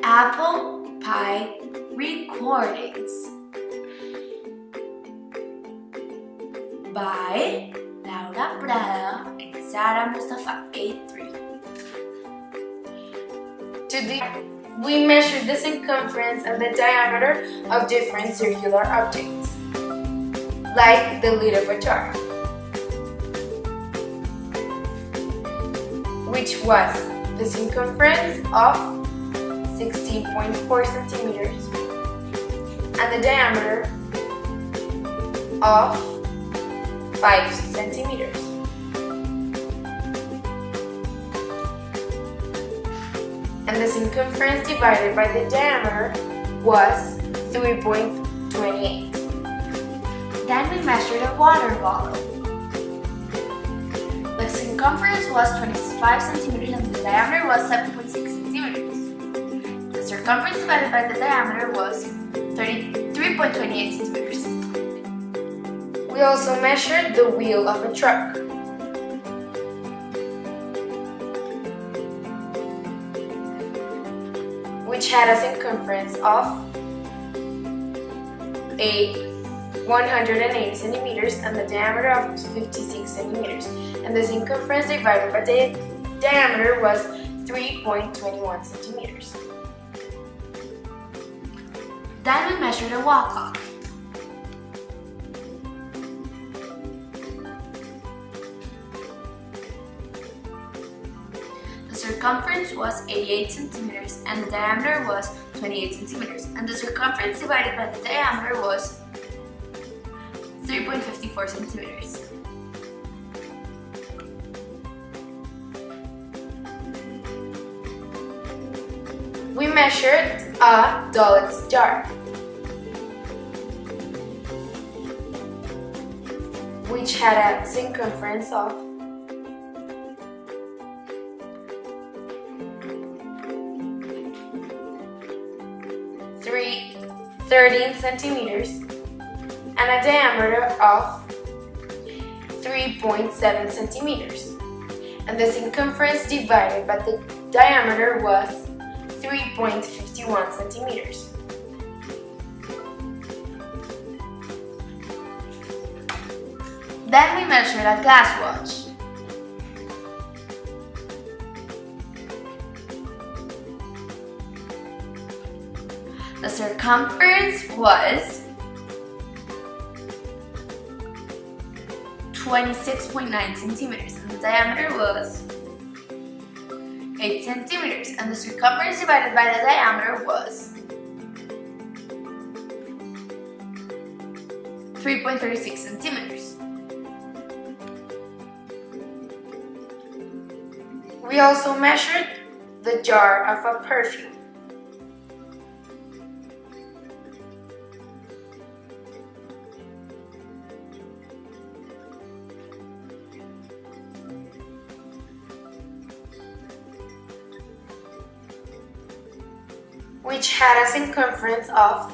Apple Pie Recordings by Laura Prada and Sarah Mustafa, age 3. Today, we measured the circumference and the diameter of different circular objects, like the lid of a jar, which was the circumference of 16.4 centimeters and the diameter of 5 centimeters. And the circumference divided by the diameter was 3.28. Then we measured a water bottle. The circumference was 25 centimeters and the diameter was 7.6 centimeters. The circumference divided by the diameter was 33.28 centimeters. We also measured the wheel of a truck. Which had a circumference of 180 centimeters and the diameter of 56 centimeters. And the circumference divided by the diameter was 3.21 centimeters. Then we measured a wall clock. The circumference was 88 centimeters and the diameter was 28 centimeters. And the circumference divided by the diameter was 3.54 centimeters. We measured a Dulux jar, which had a circumference of 13 centimeters and a diameter of 3.7 centimeters. And the circumference divided by the diameter was 3.51 centimeters. Then we measured a glass watch. The circumference was 26.9 centimeters and the diameter was 8 centimeters, and the circumference divided by the diameter was 3.36 centimeters. We also measured the jar of a perfume. Which had a circumference of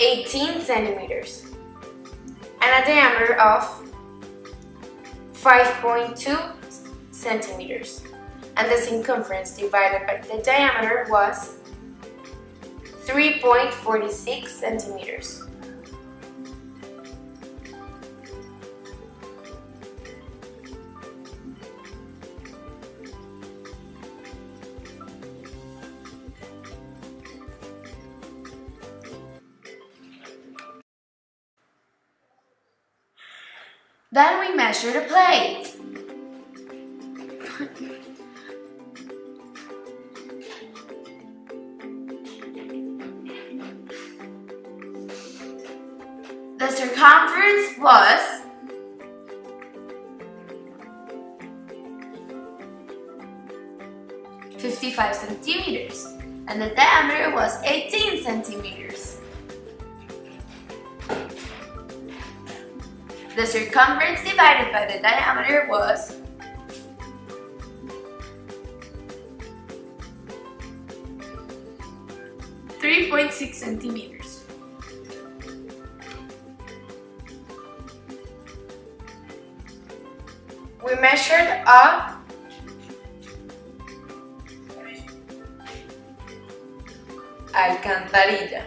18 centimeters and a diameter of 5.2 centimeters. And the circumference divided by the diameter was 3.46 centimeters. Then we measured a plate. The circumference was 55 centimeters and the diameter was 18 centimeters. The circumference divided by the diameter was 3.6 centimeters. We measured a alcantarilla.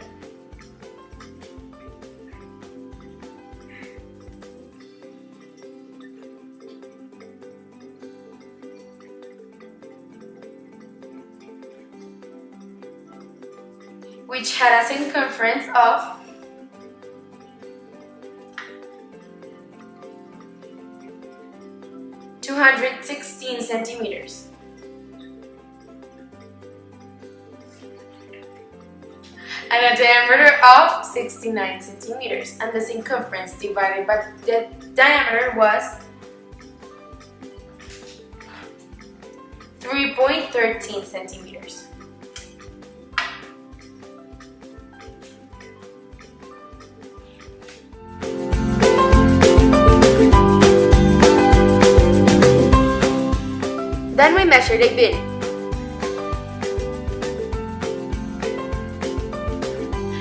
Which had a circumference of 216 centimeters. And a diameter of 69 centimeters, and the circumference divided by the diameter was 3.13 centimeters. Then we measured a bit.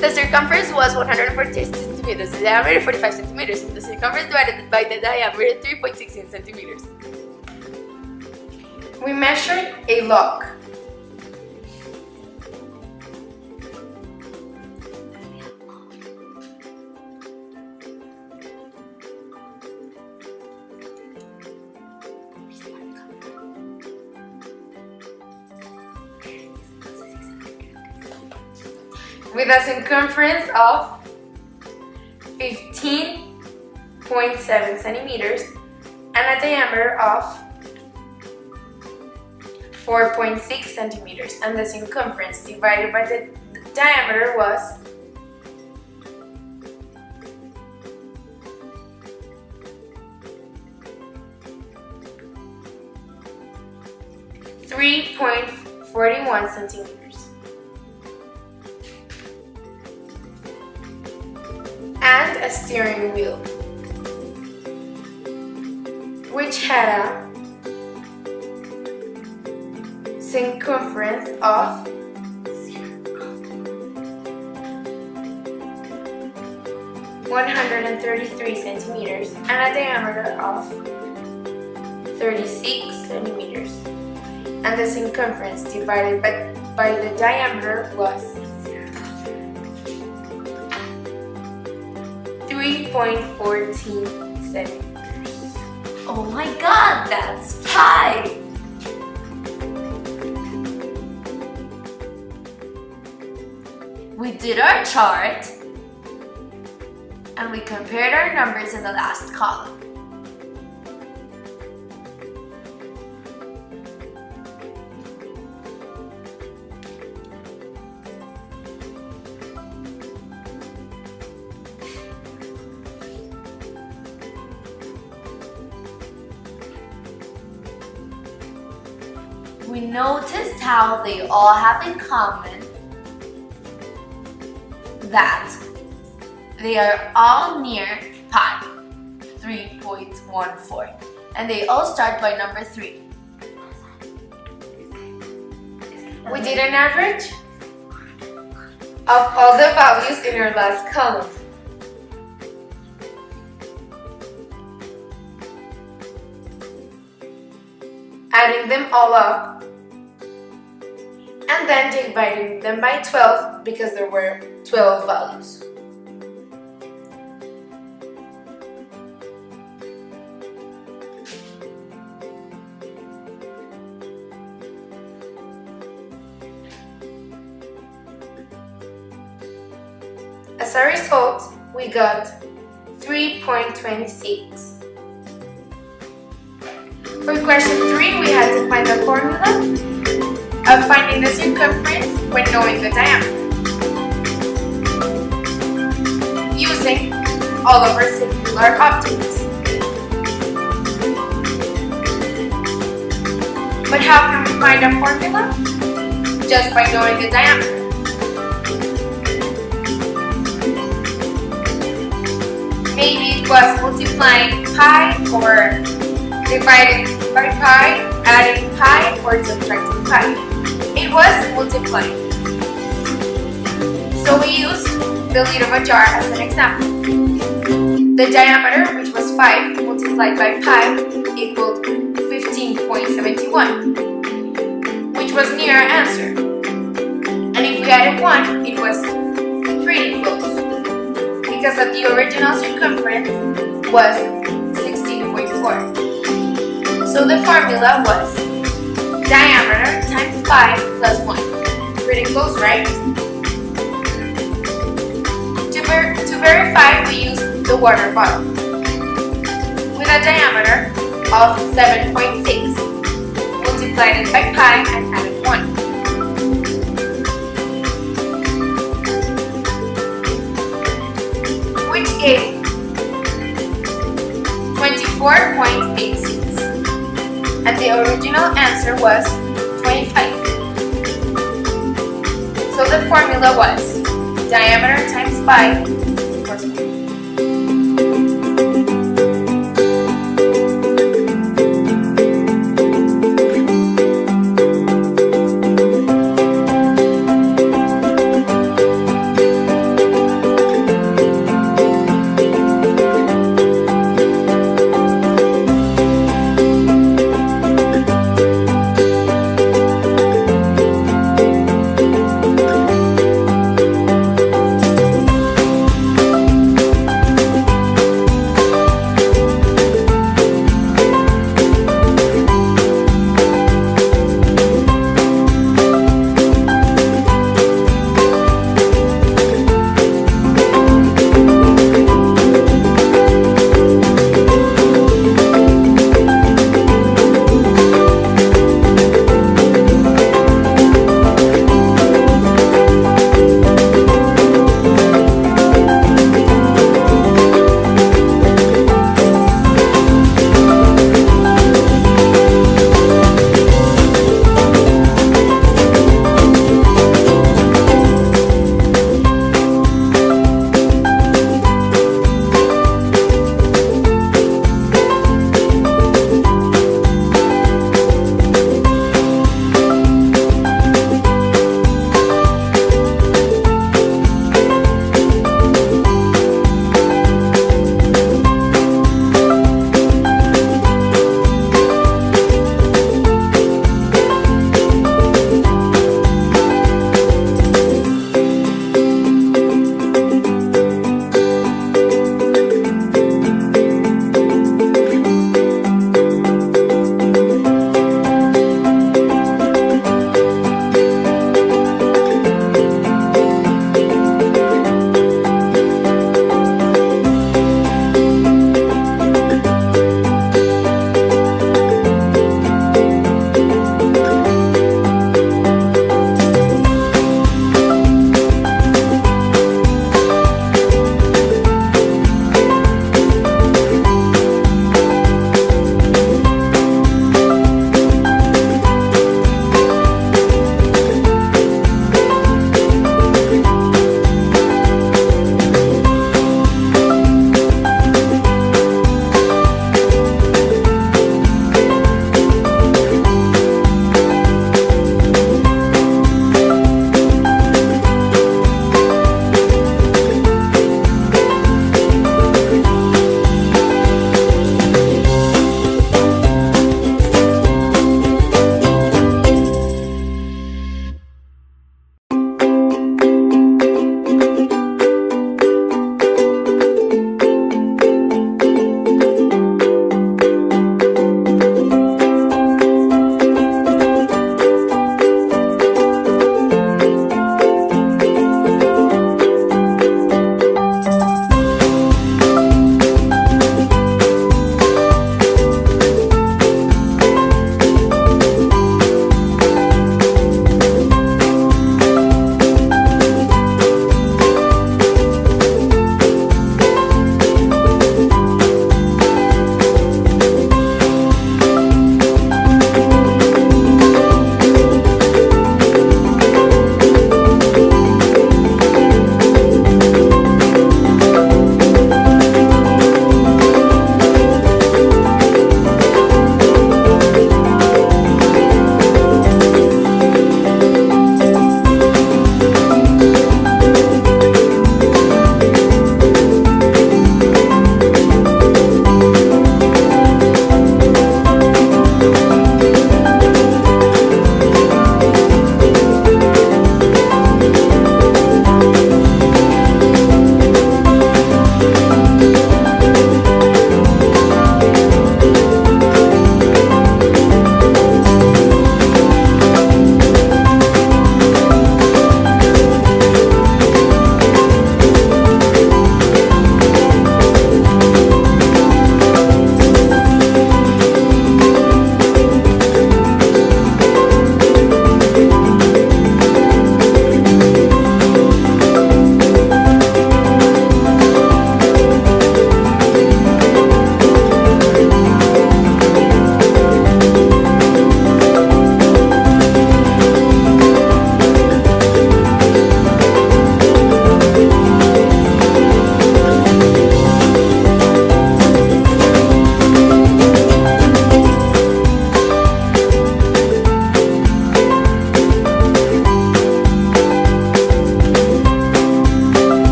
The circumference was 140 centimeters, the diameter 45 centimeters, and the circumference divided by the diameter 3.16 centimeters. We measured a lock. With a circumference of 15.7 centimeters and a diameter of 4.6 centimeters, and the circumference divided by the diameter was 3.41 centimeters. And a steering wheel, which had a circumference of 133 centimeters and a diameter of 36 centimeters, and the circumference divided by the diameter was 3.14 centimeters. Oh my god, that's pi! We did our chart and we compared our numbers in the last column. We noticed how they all have in common that they are all near pi, 3.14, and they all start by number 3. We did an average of all the values in our last column. Adding them all up and then dividing them by 12 because there were 12 values. As a result, we got 3.26. For question 3, we had to find the formula of finding the circumference when knowing the diameter, using all of our circular objects. But how can we find a formula? Just by knowing the diameter. Maybe it was multiplying pi or dividing by pi, adding pi, or subtracting pi. It was multiplying. So we used the lid of a jar as an example. The diameter, which was 5, multiplied by pi, equaled 15.71, which was near our answer. And if we added 1, the original circumference was 16.4. So the formula was diameter times pi plus 1. Pretty close, right? To verify, we use the water bottle with a diameter of 7.6. Multiplied it by pi and added 1. Which gave 24.86. And the original answer was 25. So the formula was diameter times pi